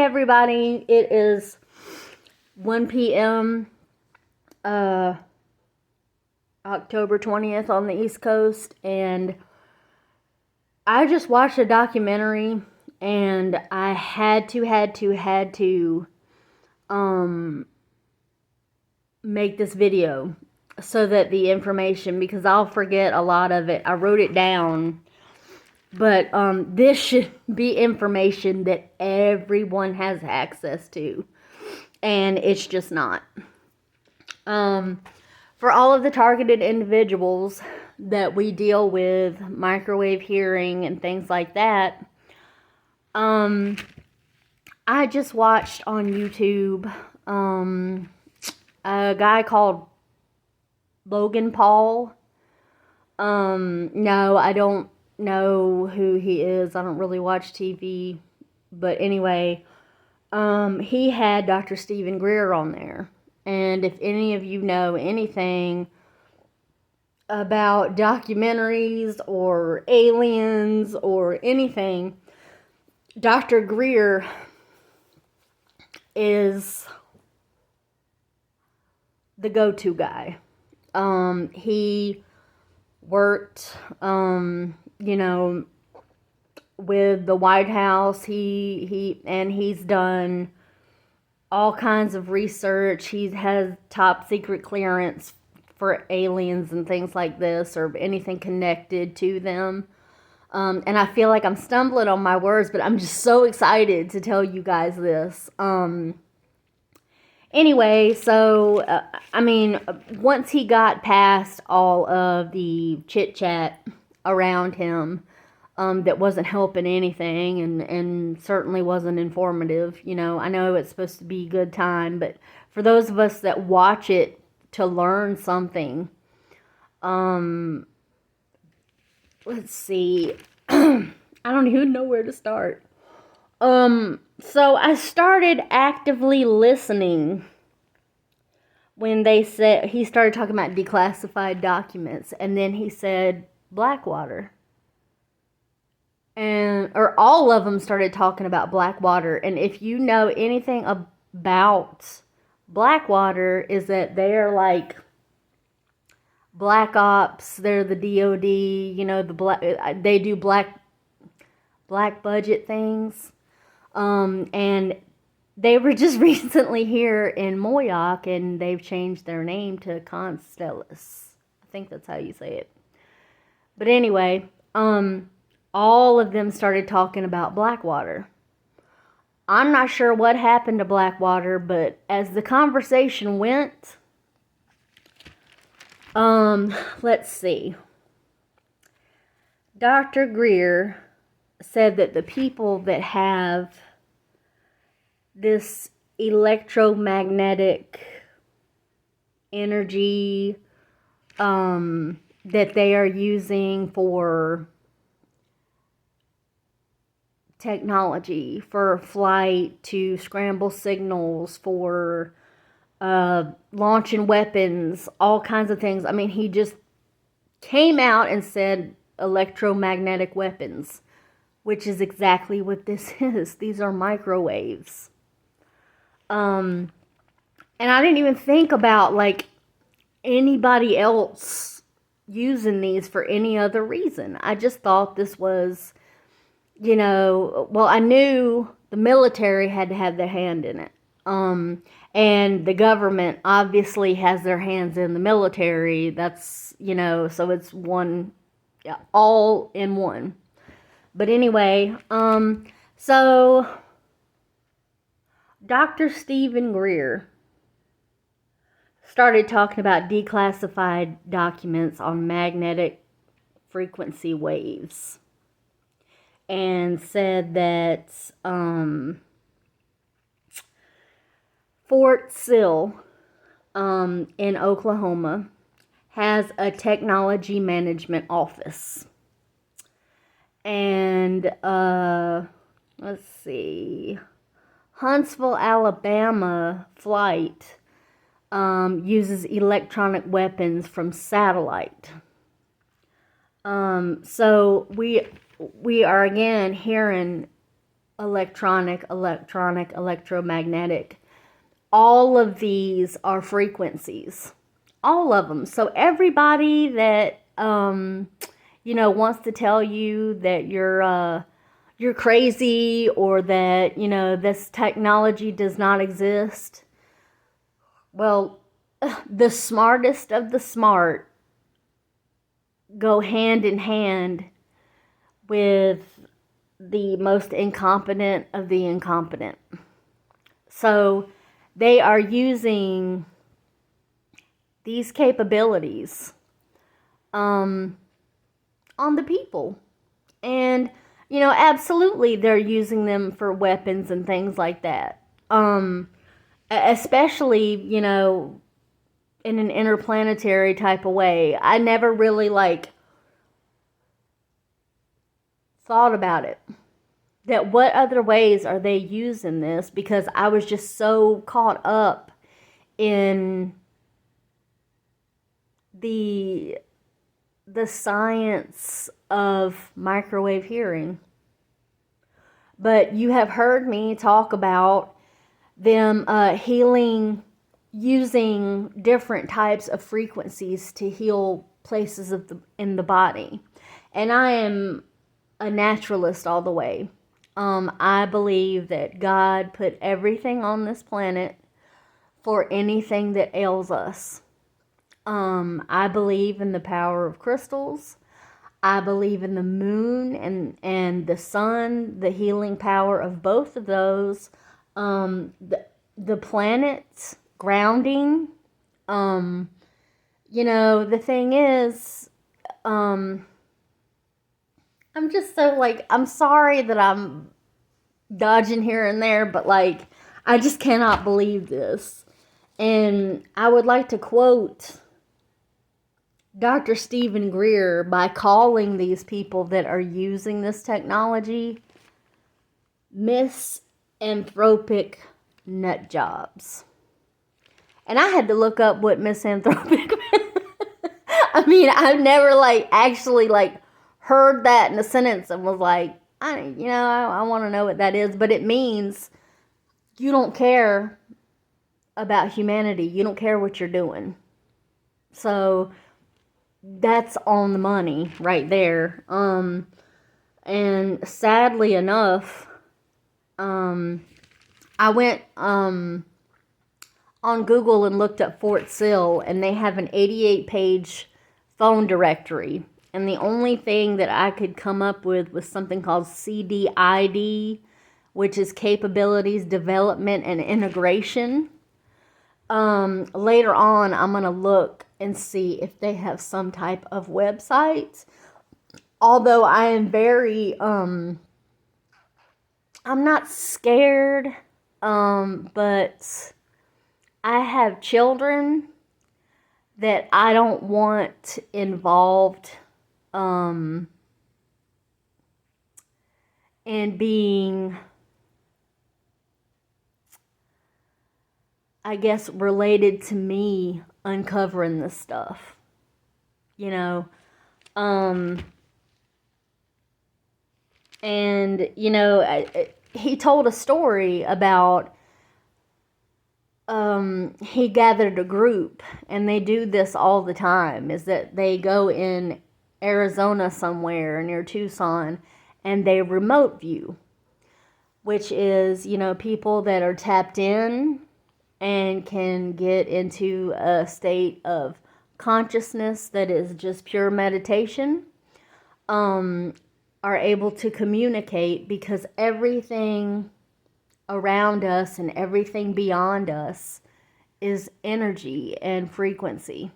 everybody. It is 1 p.m. October 20th on the East Coast, and I just watched a documentary, and I had to make this video so that the information, because I'll forget a lot of it. I wrote it down, but this should be information that everyone has access to, and it's just not. For all of the targeted individuals that we deal with, microwave hearing and things like that, I just watched on YouTube a guy called Logan Paul. No, I don't know who he is. I don't really watch TV. But anyway, he had Dr. Stephen Greer on there. And if any of you know anything about documentaries or aliens or anything, Dr. Greer is the go-to guy. He worked, with the White House. He's done all kinds of research. He has top secret clearance for aliens and things like this, or anything connected to them. And I feel like I'm stumbling on my words, but I'm just so excited to tell you guys this. Anyway, so, once he got past all of the chit-chat around him, that wasn't helping anything, and certainly wasn't informative. I know it's supposed to be a good time, but for those of us that watch it to learn something, let's see, I don't even know where to start. So I started actively listening when he started talking about declassified documents, and then he said Blackwater. Or all of them started talking about Blackwater. And if you know anything about Blackwater, is that they're like Black Ops, they're the DOD, they do black budget things. And they were just recently here in Moyoc, and they've changed their name to Constellus. I think that's how you say it. But anyway, all of them started talking about Blackwater. I'm not sure what happened to Blackwater, but as the conversation went, let's see. Dr. Greer said that the people that have this electromagnetic energy that they are using for technology, for flight, to scramble signals, for launching weapons, all kinds of things. He just came out and said electromagnetic weapons, which is exactly what this is. These are microwaves. And I didn't even think about, anybody else using these for any other reason. I just thought this was, I knew the military had to have their hand in it. And the government obviously has their hands in the military. That's, so it's one, all in one. But anyway, so Dr. Stephen Greer started talking about declassified documents on magnetic frequency waves, and said that Fort Sill in Oklahoma has a technology management office. And let's see, Huntsville, Alabama flight uses electronic weapons from satellite. So we are again hearing electromagnetic. All of these are frequencies. All of them. So everybody that wants to tell you that you're crazy, or that this technology does not exist. Well, the smartest of the smart go hand in hand with the most incompetent of the incompetent. So they are using these capabilities on the people. And, absolutely they're using them for weapons and things like that. Especially, in an interplanetary type of way. I never really, thought about it. That what other ways are they using this? Because I was just so caught up in the science of microwave hearing. But you have heard me talk about them healing, using different types of frequencies to heal places in the body. And I am a naturalist all the way. I believe that God put everything on this planet for anything that ails us. I believe in the power of crystals. I believe in the moon and the sun, the healing power of both of those. The planets, grounding. The thing is, I'm just so I'm sorry that I'm dodging here and there, but I just cannot believe this. And I would like to quote Dr. Stephen Greer by calling these people that are using this technology misanthropic nut jobs. And I had to look up what misanthropic meant. I mean, I've never actually heard that in a sentence and was I want to know what that is. But it means you don't care about humanity. You don't care what you're doing. So that's on the money right there. And sadly enough, I went on Google and looked up Fort Sill, and they have an 88-page phone directory. And the only thing that I could come up with was something called CDID, which is Capabilities Development and Integration. Later on, I'm going to look and see if they have some type of website. Although I am very, I'm not scared, but I have children that I don't want involved in being, I guess, related to me uncovering this stuff. And, he told a story about he gathered a group, and they do this all the time, is that they go in Arizona somewhere near Tucson and they remote view, which is, people that are tapped in and can get into a state of consciousness that is just pure meditation, are able to communicate, because everything around us and everything beyond us is energy and frequency.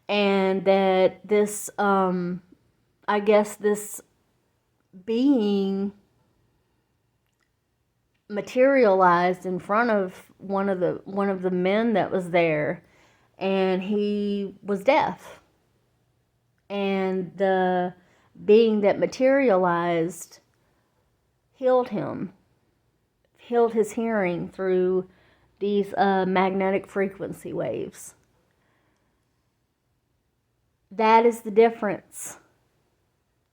And that this, I guess this being materialized in front of one of the men that was there, and he was deaf. And the being that materialized healed him, healed his hearing through these magnetic frequency waves. That is the difference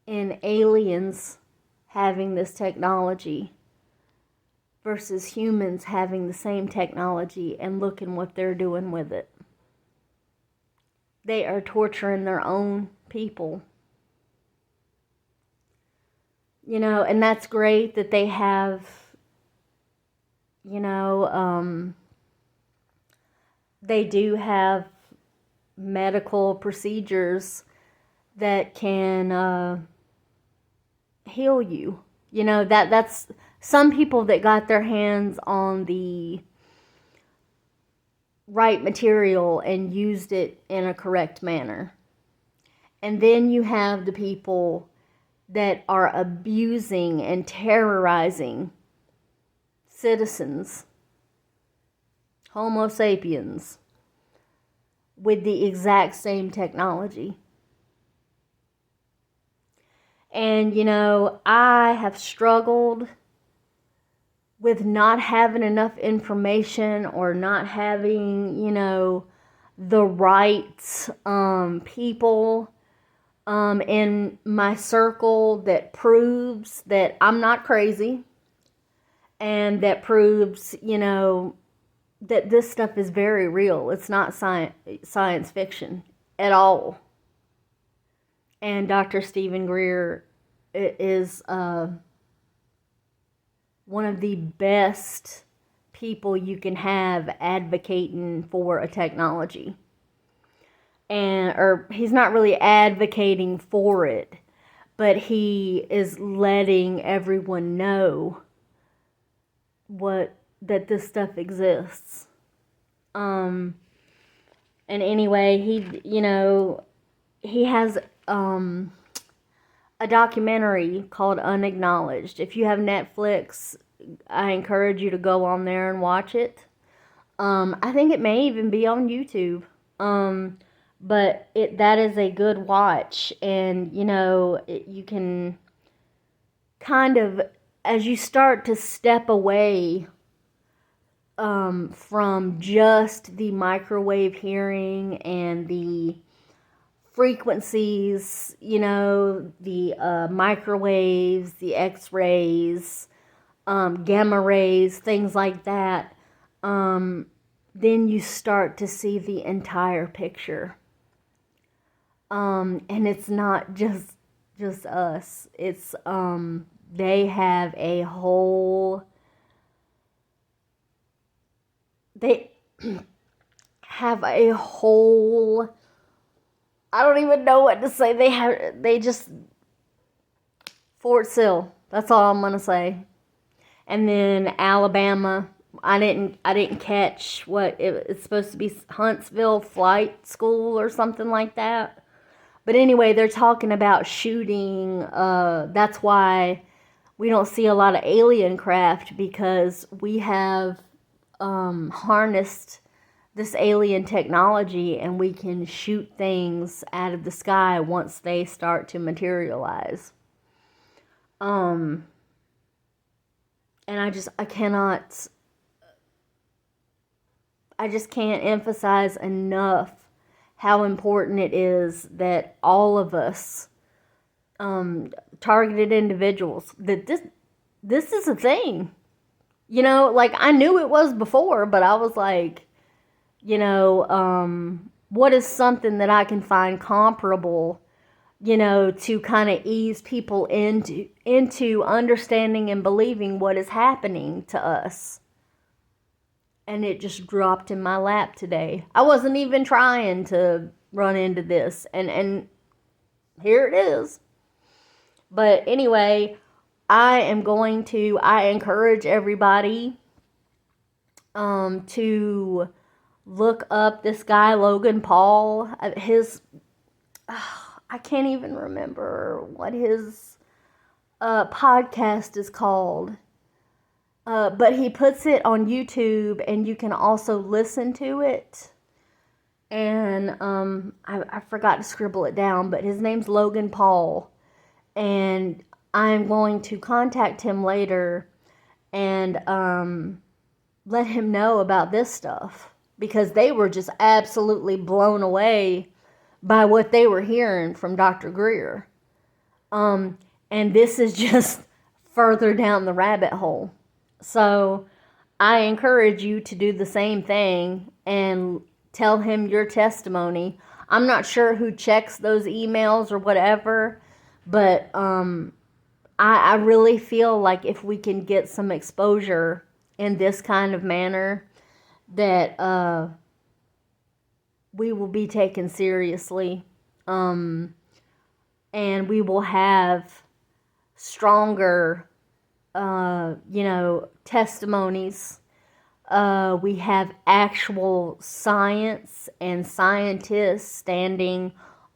in aliens having this technology versus humans having the same technology and looking what they're doing with it. They are torturing their own people. You know, and that's great that they have, you know, they do have medical procedures that can heal you. You know, that's some people that got their hands on the right material and used it in a correct manner. And then you have the people that are abusing and terrorizing citizens, Homo sapiens, with the exact same technology. And, you know, I have struggled with not having enough information or not having, you know, the right people in my circle that proves that I'm not crazy, and that proves, you know, that this stuff is very real. It's not science fiction at all. And Dr. Stephen Greer is one of the best people you can have advocating for a technology. Or he's not really advocating for it, but he is letting everyone know that this stuff exists. And anyway, he has a documentary called Unacknowledged. If you have Netflix, I encourage you to go on there and watch it. I think it may even be on YouTube. But that is a good watch, and you know, you can kind of, as you start to step away from just the microwave hearing and the frequencies, you know, the microwaves, the X-rays, gamma rays, things like that, then you start to see the entire picture. And it's not just us. It's they have a whole I don't even know what to say. They just Fort Sill. That's all I'm gonna say. And then Alabama. I didn't catch what it's supposed to be, Huntsville Flight School or something like that. But anyway, they're talking about shooting. That's why we don't see a lot of alien craft, because we have harnessed this alien technology, and we can shoot things out of the sky once they start to materialize. And I just can't emphasize enough how important it is that all of us, targeted individuals, that this is a thing. You know, like, I knew it was before, but I was like, you know, what is something that I can find comparable, you know, to kind of ease people into understanding and believing what is happening to us. And it just dropped in my lap today. I wasn't even trying to run into this. And here it is. But anyway, I encourage everybody to look up this guy, Logan Paul. I can't even remember what his podcast is called. But he puts it on YouTube, and you can also listen to it. And I forgot to scribble it down, but his name's Logan Paul. And I'm going to contact him later and let him know about this stuff, because they were just absolutely blown away by what they were hearing from Dr. Greer. And this is just further down the rabbit hole. So I encourage you to do the same thing and tell him your testimony. I'm not sure who checks those emails or whatever, but I really feel like if we can get some exposure in this kind of manner, that we will be taken seriously, and we will have stronger, testimonies. We have actual science and scientists standing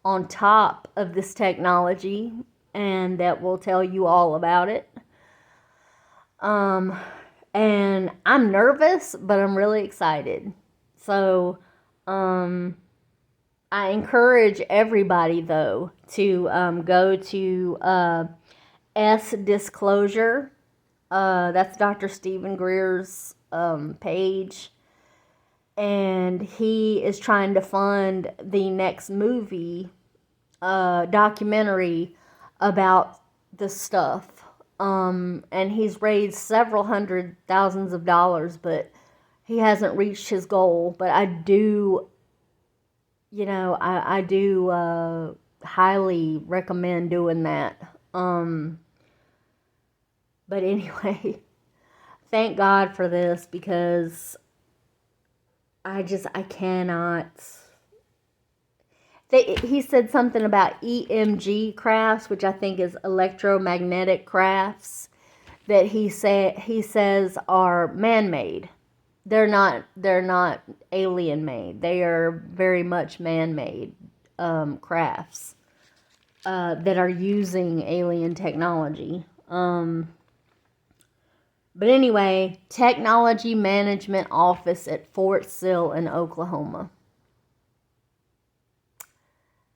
on top of this technology, and that will tell you all about it. And I'm nervous, but I'm really excited. So, I encourage everybody, though, to go to S Disclosure. That's Dr. Stephen Greer's page. And he is trying to fund the next movie, documentary about this stuff. And he's raised several hundred thousands of dollars, but he hasn't reached his goal. But I do, I do highly recommend doing that. But anyway, thank God for this, because I cannot. He said something about EMG crafts, which I think is electromagnetic crafts, that he says are man-made. They're not alien made. They are very much man-made crafts that are using alien technology. But anyway, Technology Management Office at Fort Sill in Oklahoma.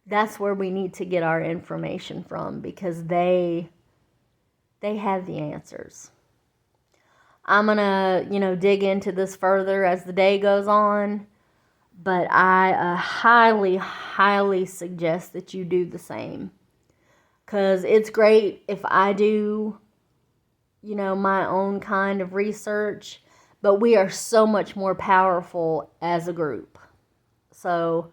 That's where we need to get our information from, because they have the answers. I'm going to, dig into this further as the day goes on, but I highly, highly suggest that you do the same. Because it's great if I do, my own kind of research, but we are so much more powerful as a group. So,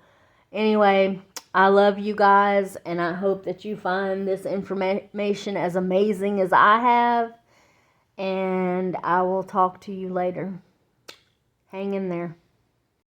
anyway, I love you guys, and I hope that you find this information as amazing as I have, and I will talk to you later. Hang in there.